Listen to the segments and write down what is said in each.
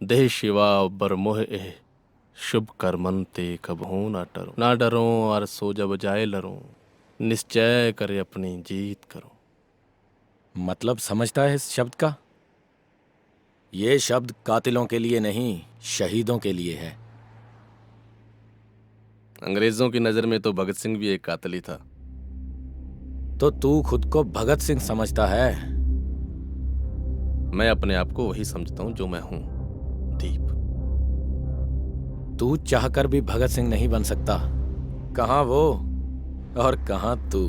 देह शिवा बरमोह एह शुभ कर्मन ते कबहू ना डरो और सो जब जाए लरूं निश्चय करे अपनी जीत करो। मतलब समझता है इस शब्द का? ये शब्द कातिलों के लिए नहीं, शहीदों के लिए है। अंग्रेजों की नजर में तो भगत सिंह भी एक कातिल ही था। तो तू खुद को भगत सिंह समझता है? मैं अपने आप को वही समझता हूं जो मैं हूं, दीप। तू चाहकर भी भगत सिंह नहीं बन सकता। कहां वो और कहां तू?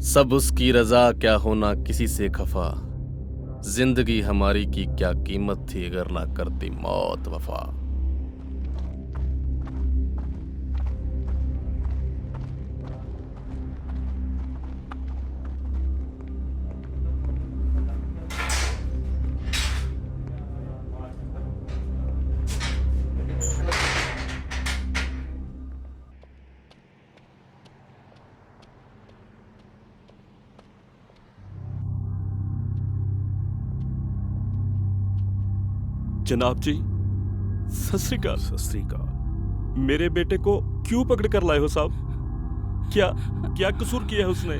सब उसकी रजा, क्या होना किसी से खफा। जिंदगी हमारी की क्या कीमत थी अगर ना करती मौत वफा। जनाब जी, सत श्री अकाल। सत श्री अकाल। मेरे बेटे को क्यों पकड़ कर लाए हो साहब? क्या क्या कसूर किया है उसने?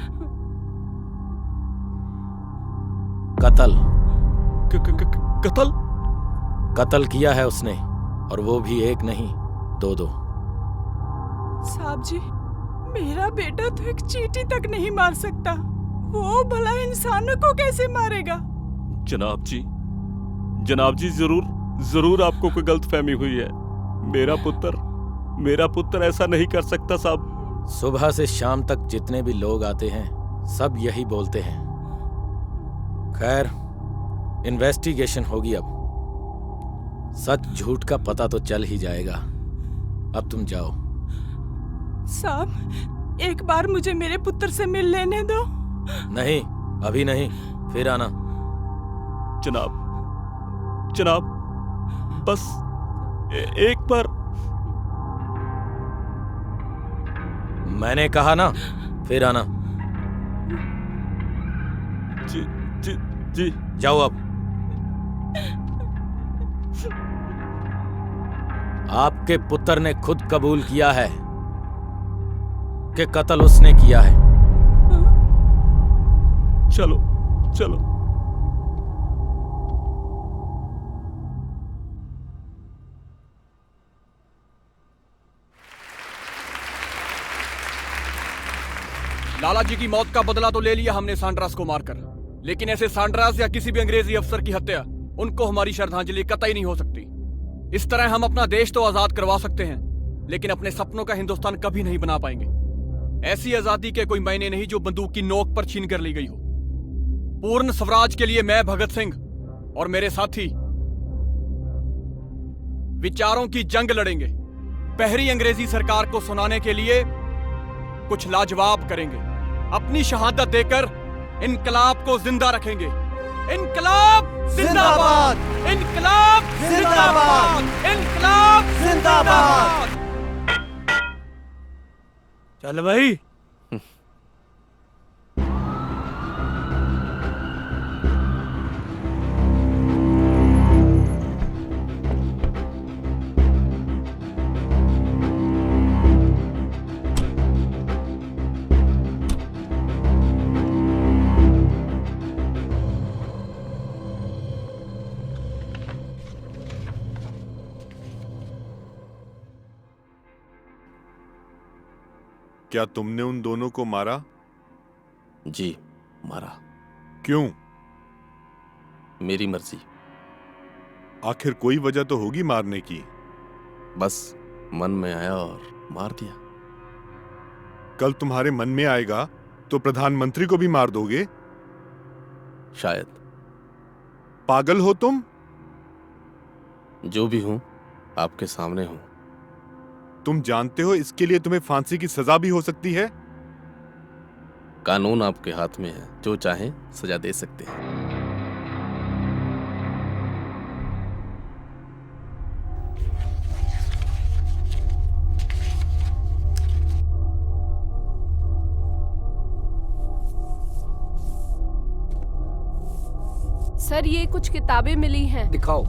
कत्ल। कत्ल? कत्ल किया है उसने, और वो भी एक नहीं, दो। साहब जी, मेरा बेटा तो एक चींटी तक नहीं मार सकता, वो भला इंसानों को कैसे मारेगा? जनाब जी, जरूर आपको कोई गलतफहमी हुई है। मेरा पुत्र ऐसा नहीं कर सकता साहब। सुबह से शाम तक जितने भी लोग आते हैं सब यही बोलते हैं। खैर, इन्वेस्टिगेशन होगी, अब सच झूठ का पता तो चल ही जाएगा। अब तुम जाओ। साहब, एक बार मुझे मेरे पुत्र से मिल लेने दो। नहीं, अभी नहीं, फिर आना। जनाब, बस एक बार। मैंने कहा ना, फिर आना। जी। जाओ अब। आपके पुत्र ने खुद कबूल किया है कि कत्ल उसने किया है। चलो। लाला जी की मौत का बदला तो ले लिया हमने सांड्रास को मारकर, लेकिन ऐसे सांड्रास या किसी भी अंग्रेजी अफसर की हत्या, उनको हमारी श्रद्धांजलि कतई नहीं हो सकती। इस तरह हम अपना देश तो आजाद करवा सकते हैं, लेकिन अपने सपनों का हिंदुस्तान कभी नहीं बना पाएंगे। ऐसी आजादी के कोई मायने नहीं जो बंदूक की नोक पर छीन कर ली गई हो। पूर्ण स्वराज के लिए मैं भगत सिंह और मेरे साथी विचारों की जंग लड़ेंगे। पहरी अंग्रेजी सरकार को सुनाने के लिए कुछ लाजवाब करेंगे। अपनी शहादत देकर इनकलाब को जिंदा रखेंगे। इनकलाब जिंदाबाद! इनकलाब जिंदाबाद! इनकलाब जिंदाबाद! चल भाई। क्या तुमने उन दोनों को मारा? जी, मारा। क्यों? मेरी मर्जी। आखिर कोई वजह तो होगी मारने की। बस मन में आया और मार दिया। कल तुम्हारे मन में आएगा तो प्रधानमंत्री को भी मार दोगे? शायद। पागल हो तुम? जो भी हूं, आपके सामने हूं। तुम जानते हो इसके लिए तुम्हें फांसी की सजा भी हो सकती है। कानून आपके हाथ में है, जो चाहें सजा दे सकते हैं। सर, ये कुछ किताबें मिली हैं। दिखाओ।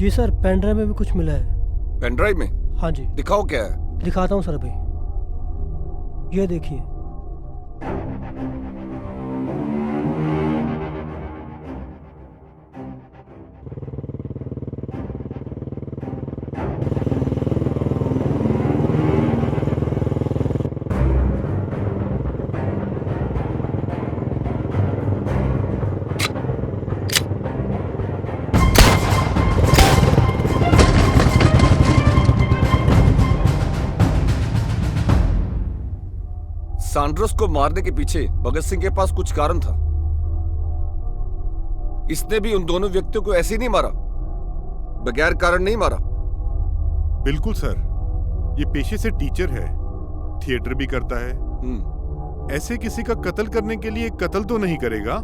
जी सर, पेन ड्राइव में भी कुछ मिला है। पेन ड्राइव में? हाँ जी, दिखाओ क्या है। दिखाता हूँ सर अभी। ये देखिए। सांड्रोस को मारने के पीछे भगत सिंह के पास कुछ कारण था। इसने भी उन दोनों व्यक्तियों को ऐसे ही नहीं मारा, बगैर कारण नहीं मारा। बिल्कुल सर, ये पेशे से टीचर है, थिएटर भी करता है। ऐसे किसी का कत्ल करने के लिए कत्ल तो नहीं करेगा।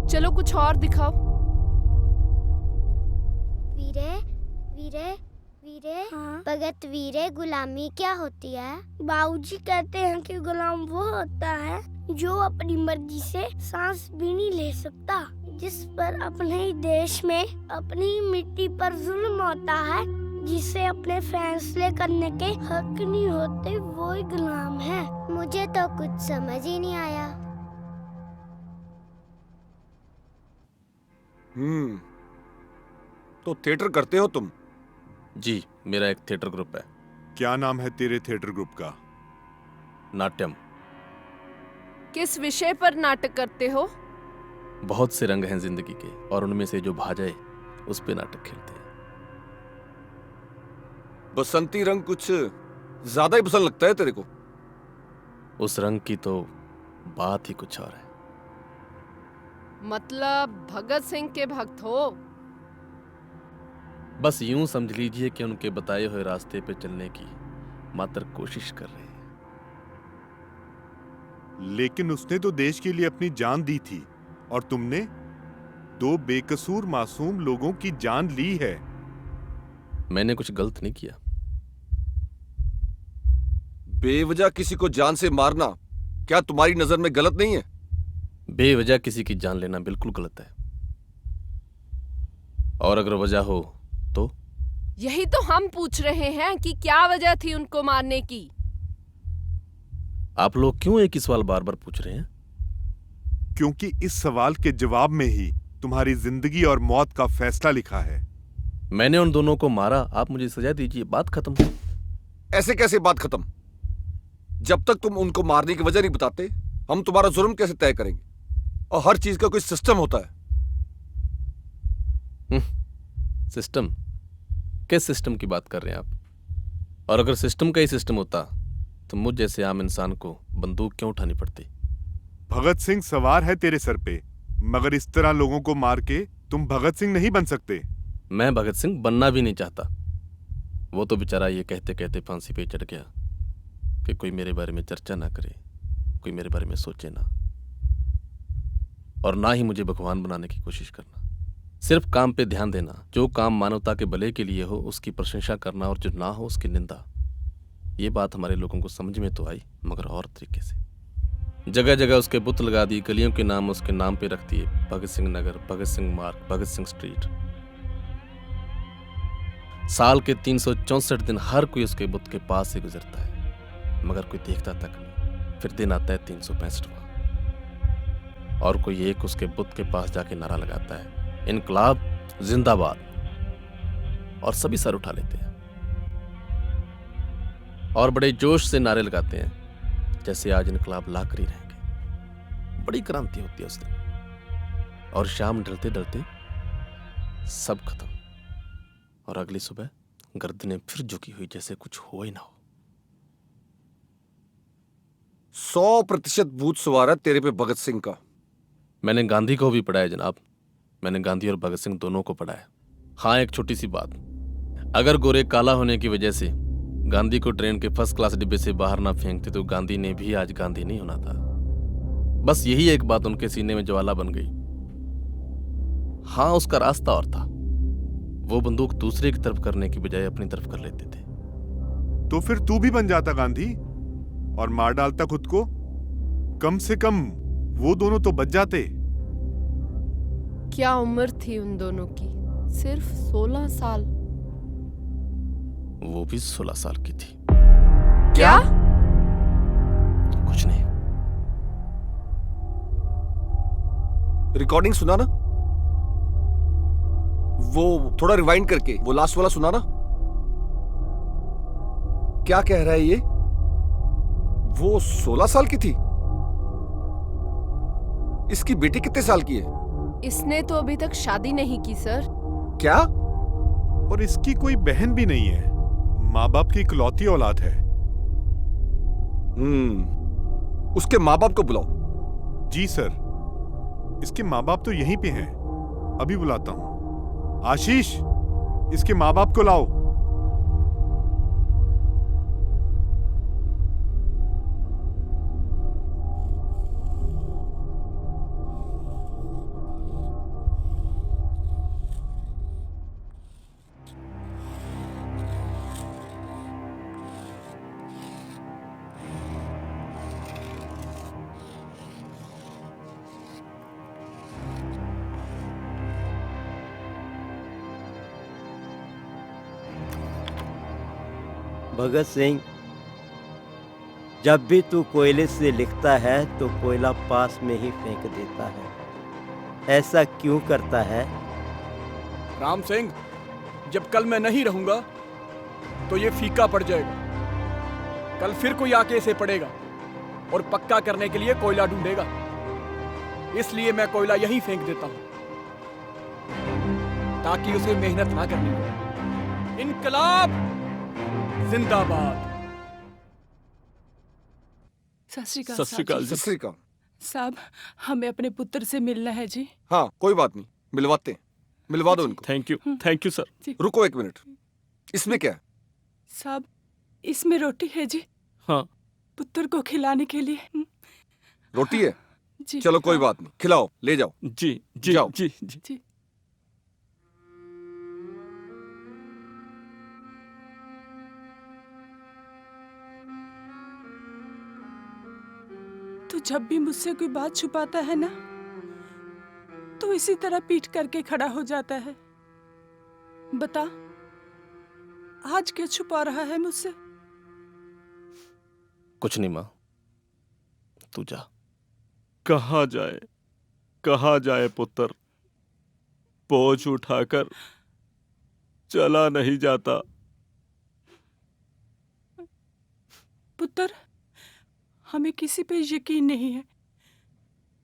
चलो कुछ और दिखाओ। वीरे वीरे वीरे, भगत वीरे, गुलामी क्या होती है? बाबूजी कहते हैं कि गुलाम वो होता है जो अपनी मर्जी से सांस भी नहीं ले सकता, जिस पर अपने ही देश में अपनी मिट्टी पर जुल्म होता है, जिसे अपने फैसले करने के हक नहीं होते, वो ही गुलाम है। मुझे तो कुछ समझ ही नहीं आया। तो थिएटर करते हो तुम? जी, मेरा एक थिएटर ग्रुप है। क्या नाम है तेरे थिएटर ग्रुप का? नाट्यम। किस विषय पर नाटक करते हो? बहुत से रंग हैं जिंदगी के, और उनमें से जो भा जाए उस पे नाटक खेलते हैं। बसंती रंग कुछ ज्यादा ही पसंद लगता है तेरे को। उस रंग की तो बात ही कुछ और है। मतलब भगत सिंह के भक्त हो? बस यूं समझ लीजिए कि उनके बताए हुए रास्ते पे चलने की मात्र कोशिश कर रहे हैं। लेकिन उसने तो देश के लिए अपनी जान दी थी, और तुमने 2 बेकसूर मासूम लोगों की जान ली है। मैंने कुछ गलत नहीं किया। बेवजह किसी को जान से मारना क्या तुम्हारी नजर में गलत नहीं है? बेवजह किसी की जान लेना बिल्कुल गलत है, और अगर वजह हो तो? यही तो हम पूछ रहे हैं कि क्या वजह थी उनको मारने की। आप लोग क्यों एक ही सवाल बार बार पूछ रहे हैं? क्योंकि इस सवाल के जवाब में ही तुम्हारी जिंदगी और मौत का फैसला लिखा है। मैंने उन दोनों को मारा, आप मुझे सजा दीजिए, बात खत्म। ऐसे कैसे बात खत्म? जब तक तुम उनको मारने की वजह नहीं बताते, हम तुम्हारा जुर्म कैसे तय करेंगे? और हर चीज का कोई सिस्टम होता है। सिस्टम? किस सिस्टम की बात कर रहे हैं आप? और अगर सिस्टम का ही सिस्टम होता तो मुझ जैसे आम इंसान को बंदूक क्यों उठानी पड़ती? भगत सिंह सवार है तेरे सर पे, मगर इस तरह लोगों को मार के तुम भगत सिंह नहीं बन सकते। मैं भगत सिंह बनना भी नहीं चाहता। वो तो बेचारा ये कहते कहते फांसी पे चढ़ गया कि कोई मेरे बारे में चर्चा ना करे, कोई मेरे बारे में सोचे ना, और ना ही मुझे भगवान बनाने की कोशिश करना। सिर्फ काम पे ध्यान देना, जो काम मानवता के भले के लिए हो उसकी प्रशंसा करना, और जो ना हो उसकी निंदा। ये बात हमारे लोगों को समझ में तो आई, मगर और तरीके से। जगह जगह उसके बुत लगा दिए, गलियों के नाम उसके नाम पे रख दिए, भगत सिंह नगर, भगत सिंह मार्ग, भगत सिंह स्ट्रीट। साल के 364 दिन हर कोई उसके बुत के पास से गुजरता है, मगर कोई देखता तक नहीं। फिर दिन आता है 365वां, और कोई एक उसके बुत के पास जाके नारा लगाता है, इनकलाब जिंदाबाद, और सभी सर उठा लेते हैं और बड़े जोश से नारे लगाते हैं, जैसे आज इनकलाब ला कर ही रहेंगे। बड़ी क्रांति होती है उस दिन, और शाम ढलते ढलते सब खत्म, और अगली सुबह गर्दनें फिर झुकी हुई जैसे कुछ हो ही ना हो। 100% भूत सवार है तेरे पे भगत सिंह का। मैंने गांधी को भी पढ़ा है जनाब, मैंने गांधी और भगत सिंह दोनों को पढ़ा है। हाँ, एक छोटी सी बात, अगर गोरे काला होने की वजह से गांधी को ट्रेन के फर्स्ट क्लास डिब्बे से बाहर ना फेंकते तो गांधी ने भी आज गांधी नहीं होना था। बस यही एक बात उनके सीने में ज्वाला बन गई। हाँ, उसका रास्ता और था, वो बंदूक दूसरे की तरफ करने की बजाय अपनी तरफ कर लेते थे। तो फिर तू भी बन जाता गांधी और मार डालता खुद को। कम से कम वो दोनों तो बच जाते। क्या उम्र थी उन दोनों की? सिर्फ 16 साल। वो भी 16 साल की थी। क्या? कुछ नहीं। रिकॉर्डिंग सुना ना? वो थोड़ा रिवाइंड करके वो लास्ट वाला सुना ना? क्या कह रहा है ये? वो 16 साल की थी? इसकी बेटी कितने साल की है? इसने तो अभी तक शादी नहीं की सर। क्या? और इसकी कोई बहन भी नहीं है। माँ बाप की इकलौती औलाद है। उसके माँ बाप को बुलाओ। जी सर, इसके माँ बाप तो यहीं पे हैं। अभी बुलाता हूँ। आशीष, इसके माँ बाप को लाओ। भगत सिंह, जब भी तू कोयले से लिखता है तो कोयला पास में ही फेंक देता है। ऐसा क्यों करता है? राम सिंह, जब कल मैं नहीं रहूंगा तो ये फीका पड़ जाएगा। कल फिर कोई आके इसे पड़ेगा और पक्का करने के लिए कोयला ढूंढेगा। इसलिए मैं कोयला यहीं फेंक देता हूं ताकि उसे मेहनत ना करनी पड़े। इनकलाब जिंदाबाद। सत श्री अकाल। सत श्री अकाल। सत श्री अकाल। साहब, हमें अपने पुत्र से मिलना है जी। हाँ, कोई बात नहीं, मिलवाते हैं। मिलवा दो इनको। Thank you sir. रुको एक मिनट, इसमें क्या है? साहब, इसमें रोटी है जी। हाँ, पुत्र को खिलाने के लिए। रोटी है? जी। चलो कोई बात नहीं, खिलाओ, ले जाओ। जी जी जाओ। जी जी। जी। तो जब भी मुझसे कोई बात छुपाता है ना, तो इसी तरह पीठ करके खड़ा हो जाता है। बता, आज क्या छुपा रहा है मुझसे? कुछ नहीं माँ, तू जा। कहाँ जाए पुत्र? बोझ उठाकर चला नहीं जाता। पुत्र, हमें किसी पे यकीन नहीं है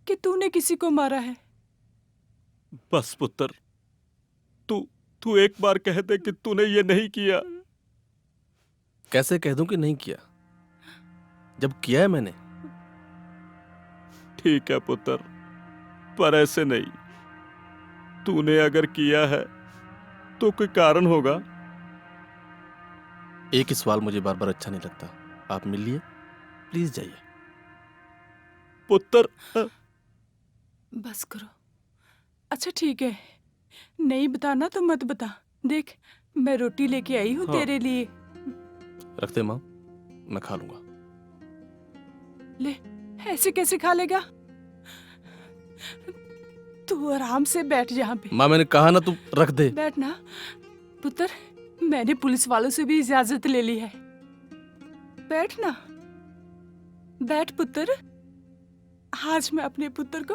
कि तूने किसी को मारा है। बस पुत्र, तू एक बार कह दे कि तूने ये नहीं किया। कैसे कह दूं कि नहीं किया, जब किया है मैंने। ठीक है पुत्र, पर ऐसे नहीं। तूने अगर किया है तो कोई कारण होगा। एक ही सवाल मुझे बार बार अच्छा नहीं लगता। आप मिल लिए, प्लीज जाइए। पुत्र, बस करो। अच्छा ठीक है, नहीं बताना तो मत बता। देख, मैं रोटी लेके आई हूँ तेरे लिए। रखते माँ, मैं खा लूंगा। ले, ऐसे कैसे खा लेगा? तू आराम से बैठ यहाँ पे। माँ, मैंने कहा ना, तू रख दे। बैठ ना पुत्र, मैंने पुलिस वालों से भी इजाजत ले ली है। बैठ ना, बैठ पुत्र। आज मैं अपने पुत्र को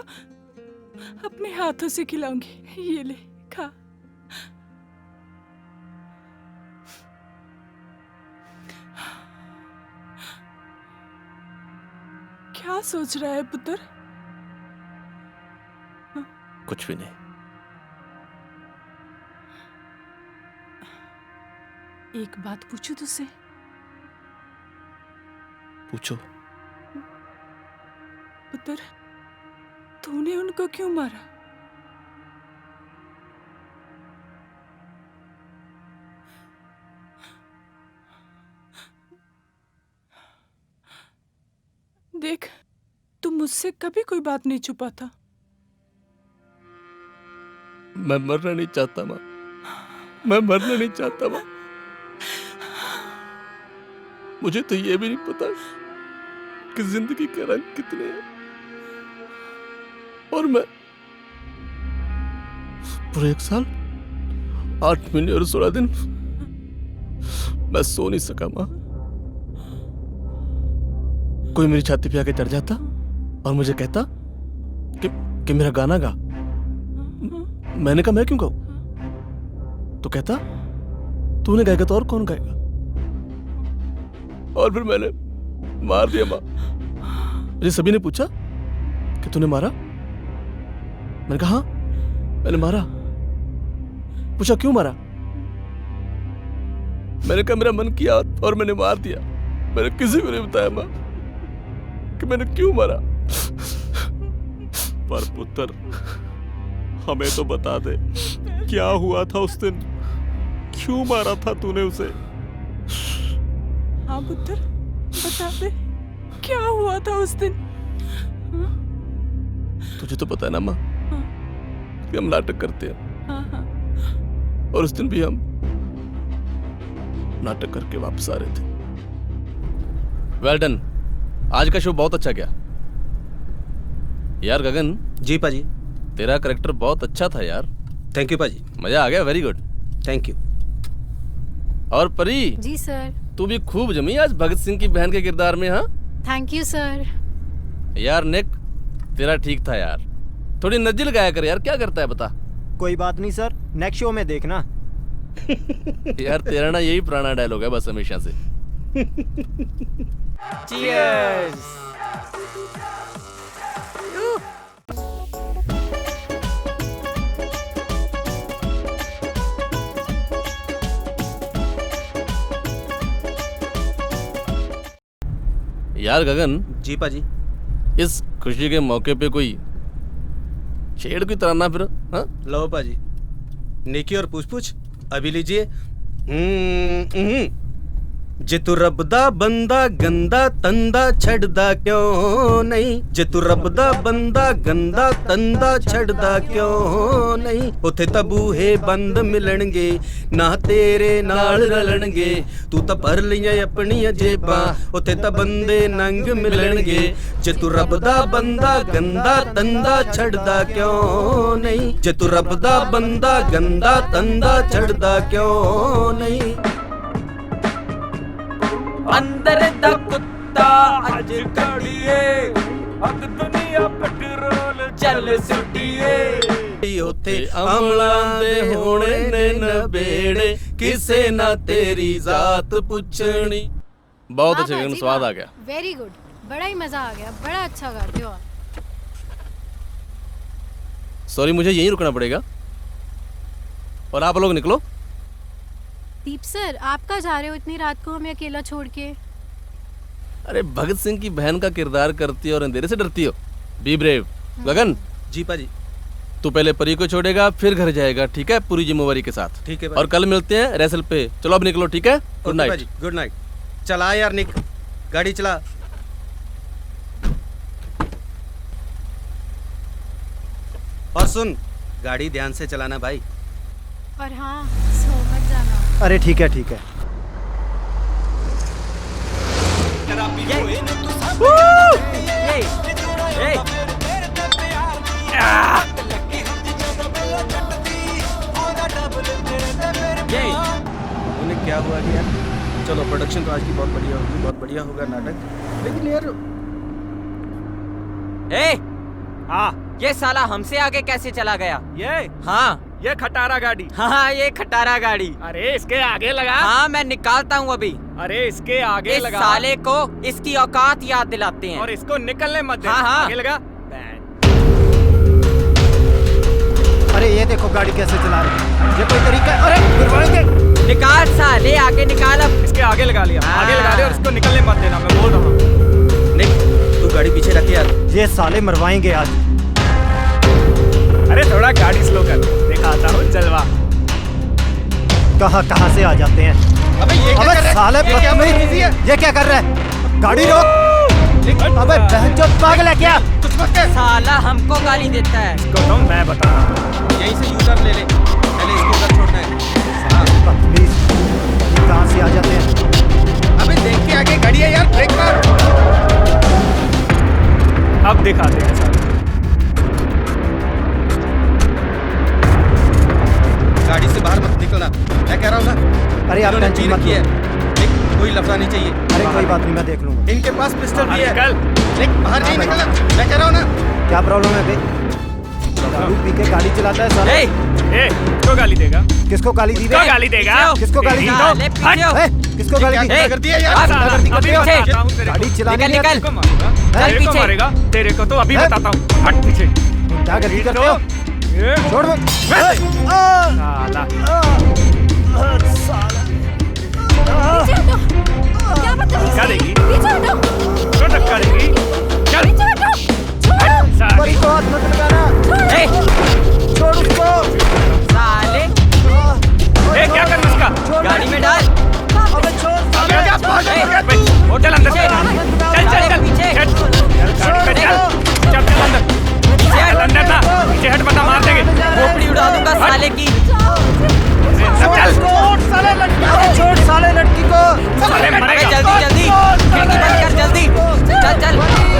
अपने हाथों से खिलाऊंगी। ये ले, खा। क्या सोच रहा है पुत्र? कुछ भी नहीं। एक बात पूछूं तुझसे? पूछो। पुत्र, तूने उनको क्यों मारा? देख, तू मुझसे कभी कोई बात नहीं छुपाता। मैं मरना नहीं चाहता माँ, मैं मरना नहीं चाहता माँ। मुझे तो ये भी नहीं पता कि जिंदगी के रंग कितने हैं। और पूरे 1 साल 8 महीने और 16 दिन मैं सो नहीं सका माँ। कोई मेरी छाती पे आके चढ़ जाता और मुझे कहता कि मेरा गाना गा। मैंने कहा मैं क्यों गाऊं? तो कहता तूने गाएगा तो और कौन गाएगा? और फिर मैंने मार दिया माँ। मुझे सभी ने पूछा कि तूने मारा? मैंने कहा हाँ मैंने मारा। पूछा क्यों मारा? मैंने कहा मेरा मन किया और मैंने मार दिया। मैंने किसी को नहीं बताया माँ कि मैंने क्यों मारा। पर पुत्र, हमें तो बता दे, क्या हुआ था उस दिन? क्यों मारा था तूने उसे? हाँ पुत्र, बता दे क्या हुआ था उस दिन? तुझे तो पता है ना माँ कि हम नाटक करते हैं। और उस दिन भी हम नाटक करके वापस आ रहे थे। वेल डन, आज का शो बहुत अच्छा गया यार। गगन जी पाजी, तेरा कैरेक्टर बहुत अच्छा था यार। थैंक यू पाजी, मजा आ गया। Very good, thank you. और परी जी सर। तू भी खूब जमी आज भगत सिंह की बहन के किरदार में। हाँ थैंक यू सर। यार निक तेरा ठीक था यार, थोड़ी नज्जी लगाया कर यार। क्या करता है बता? कोई बात नहीं सर, नेक्स्ट शो में देखना। यार तेरा ना यही पुराना डायलॉग है बस हमेशा से। चीयर्स। यार गगन जी पाजी, इस खुशी के मौके पे कोई शेर की तरह ना फिर। हाँ लो पाजी, नेकी और पूछ पूछ अभी लीजिए। जे तू रब दा बंदा गंदा तंदा छड़दा क्यों नहीं? जे तू रब दा बंदा गंदा तंदा छड़दा क्यों नहीं? उथे तबूहे बंद मिलणगे ना तेरे नाल रलणगे। तू तां भर लिया अपनी जेबा, उथे तां बंदे नंग मिलणगे। जे तू रब दा बंदा गंदा तंदा छड़दा क्यों नहीं? जे तू रब दा बंदा गंदा तंदा छड़दा क्यों नहीं? अंदर दा कुत्ता अज कड़िए, अग दुनिया पेट्रोल चल सुटिए। उथे अमलां दे होने ने नबेड़े, किसे ना तेरी जात पुछनी। बहुत अच्छे गगन, स्वाद आ गया। वेरी गुड, बड़ा ही मजा आ गया, बड़ा अच्छा गाते हो आप। सॉरी मुझे यहीं रुकना पड़ेगा और आप लोग निकलो। दीप सर, आप कहाँ जा रहे हो इतनी रात को हमें अकेला छोड़ के? अरे भगत सिंह की बहन का किरदार करती हो और अंधेरे से डरती हो। Be brave. गगन जी पाजी, तू पहले परी को छोड़ेगा फिर घर जाएगा, ठीक है? पूरी जिम्मेवारी के साथ। ठीक है और कल मिलते हैं रेसल पे। चलो अब निकलो, ठीक है? Good night. Good night. चला यार निक, गाड़ी चला। और सुन, गाड़ी ध्यान से चलाना भाई। और हाँ, सो मत जाना। अरे ठीक है ठीक है। उन्हें क्या हुआ कि यार, चलो प्रोडक्शन तो आज की बहुत बढ़िया होगी, बहुत बढ़िया होगा नाटक। लेकिन यार हाँ, ये साला हमसे आगे कैसे चला गया? ये हाँ, ये खटारा गाड़ी। हाँ, ये खटारा गाड़ी। अरे इसके आगे लगा। हाँ, मैं निकालता हूँ अभी। अरे इसके आगे लगा। इस साले को इसकी औकात याद दिलाते हैं और इसको निकलने मत दे। हाँ हाँ, आगे लगा। अरे ये देखो गाड़ी कैसे चला रही है, ये कोई तरीका? अरे गिरवाएंगे। निकाल साले, आगे निकाल। अब इसके आगे लगा लिया। आगे लगा लिया और इसको निकलने मत देना, मैं बोल रहा हूँ। निक, तू गाड़ी पीछे रख यार। ये साले मरवाएंगे आज। अरे थोड़ा गाड़ी स्लो कर, दिखाता हूँ जलवा। कहाँ से आ जाते हैं? अबे ये क्या कर रहा है? साले बदतमीज, ये क्या कर रहा है? गाड़ी रोक। अबे बहनचोद पागल है क्या? साला हमको गाली देता है। इसको तो मैं बता रहा हूँ। यहीं से यूटर्न ले ले, पहले इसको उधर छोड़ना है। बदतमीज, कहाँ से आ जाते हैं? अबे देख के आगे गाड़ी है यार, ब्रेक मार। अब दिखाते हैं साले। जानी चाहिए। अरे कोई बात नहीं, मैं देख लूंगा। इनके पास पिस्टल भी है। निकल। बाहर नहीं निकलना, मैं कह रहा हूँ ना। क्या प्रॉब्लम है बे? दारू पी के गाड़ी चलाता है साला। किसको गाली देगा? किसको गाली दी? किसको गाली देगा? किसको गाली दी? किसको गाली दी? क्या कर दिया यार? अभी बताता हूँ तेरे को। गाड़ी चलाने निकल तेरे को मारेगा, तेरे को तो अभी बताता हूँ। हट पीछे। क्या गलती करते हो? छोड़ दो। साला पीछे हटो। क्या बदतमीजी? क्या देगी? पीछे हटो। क्यों धक्का देगी? चल। पीछे हटो। छोड़ो। बड़ी को हाथ मत लगाना। छोड़ उसको। साले क्या कर उसका? गाड़ी में डाल। अबे छोड़। होटल अंदर चल। चल पीछे। चल अंदर। अंदर ना, पीछे हट वरना मार देंगे। खोपड़ी उड़ा दूंगा साले की। चल। छोड़ साले लड़की को। साले मरेगा। जल्दी जल्दी खिड़की बंद कर जल्दी। चल चल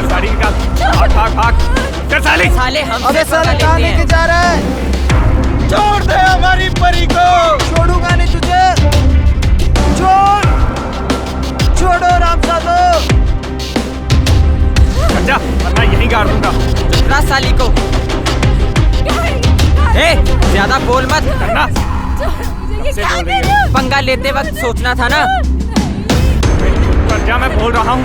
गाड़ी निकाल। भाग भाग। चल साले। साले हमसे अबे साला पकड़ कहाँ लेते लेके हैं। जा रहा है? छोड़ दे हमारी परी को। छोड़ूंगा नहीं तुझे। छोड़। छोड़ो रामजादो। जा, वरना यहीं गाड़ दूंगा। चुपरा साली को। ज्यादा बोल मत करना। पंगा लेते वक्त सोचना था ना। कर जा, मैं बोल रहा हूँ।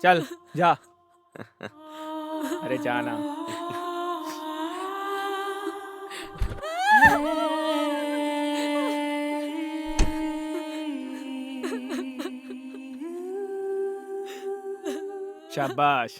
चल जा। अरे जाना। शाबाश।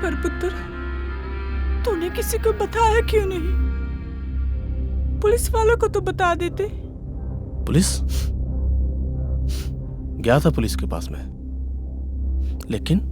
पर पुत्र, तूने किसी को बताया क्यों नहीं? पुलिस वालों को तो बता देते। पुलिस? गया था पुलिस के पास में, लेकिन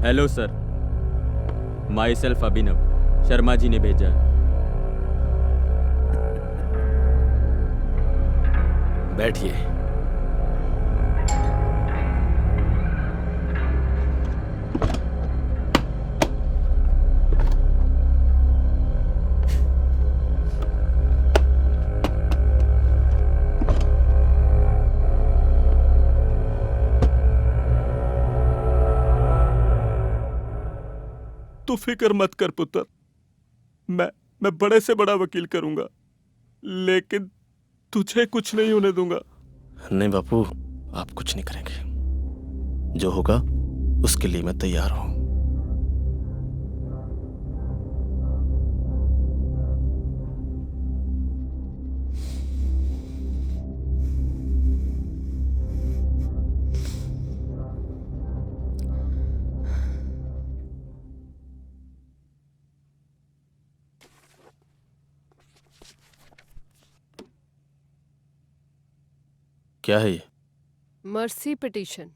हेलो सर, माई सेल्फ अभिनव, शर्मा जी ने भेजा है। बैठिए। तू फिक्र मत कर पुत्र, मैं बड़े से बड़ा वकील करूंगा, लेकिन तुझे कुछ नहीं होने दूंगा। नहीं बापू, आप कुछ नहीं करेंगे। जो होगा उसके लिए मैं तैयार हूं। क्या है ये? Mercy petition.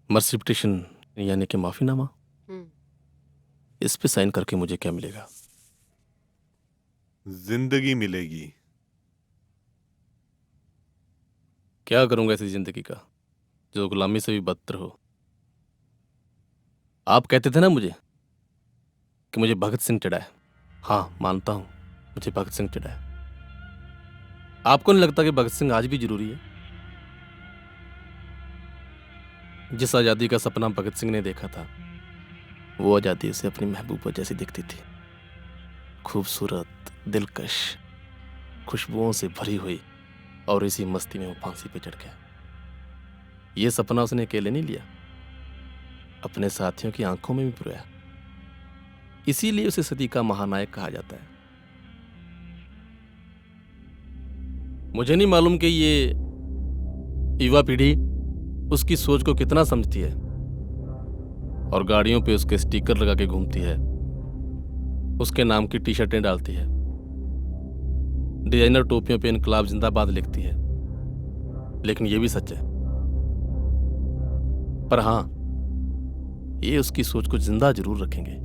मर्सी पिटीशन यानी कि माफीनामा? इस पे साइन करके मुझे क्या मिलेगा? जिंदगी मिलेगी। क्या करूंगा ऐसी जिंदगी का जो गुलामी से भी बदतर हो? आप कहते थे ना मुझे कि मुझे भगत सिंह चिढ़ा है। हाँ, मानता हूं मुझे भगत सिंह चिढ़ा है, आपको नहीं लगता कि भगत सिंह आज भी जरूरी है? जिस आजादी का सपना भगत सिंह ने देखा था, वो आजादी उसे अपनी महबूबा जैसी दिखती थी, खूबसूरत, दिलकश, खुशबुओं से भरी हुई, और इसी मस्ती में वो फांसी पे चढ़ गया। ये सपना उसने अकेले नहीं लिया, अपने साथियों की आंखों में भी पुराया। इसीलिए उसे सदी का महानायक कहा जाता है। मुझे नहीं मालूम कि ये युवा पीढ़ी उसकी सोच को कितना समझती है और गाड़ियों पे उसके स्टिकर लगा के घूमती है, उसके नाम की टी शर्टें डालती है, डिजाइनर टोपियों पे इनकलाब जिंदाबाद लिखती है। लेकिन ये भी सच है। पर हां, ये उसकी सोच को जिंदा जरूर रखेंगे,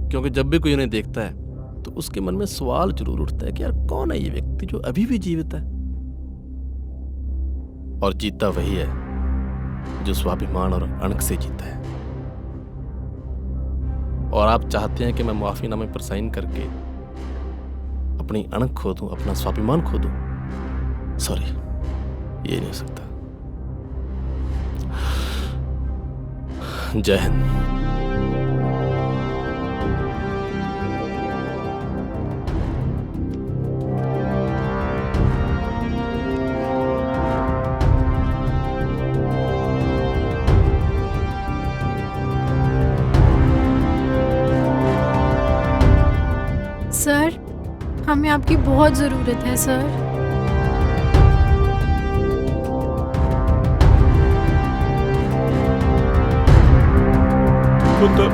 क्योंकि जब भी कोई उन्हें देखता है तो उसके मन में सवाल जरूर उठता है कि यार कौन है ये व्यक्ति जो अभी भी जीवित है। और जीता वही है जो स्वाभिमान और अणख से जीता है। और आप चाहते हैं कि मैं माफीनामे पर साइन करके अपनी अणख खो दूं, अपना स्वाभिमान खो दूं? सॉरी, ये नहीं हो सकता। जय हिंद। सर, हमें आपकी बहुत ज़रूरत है सर। पुत्र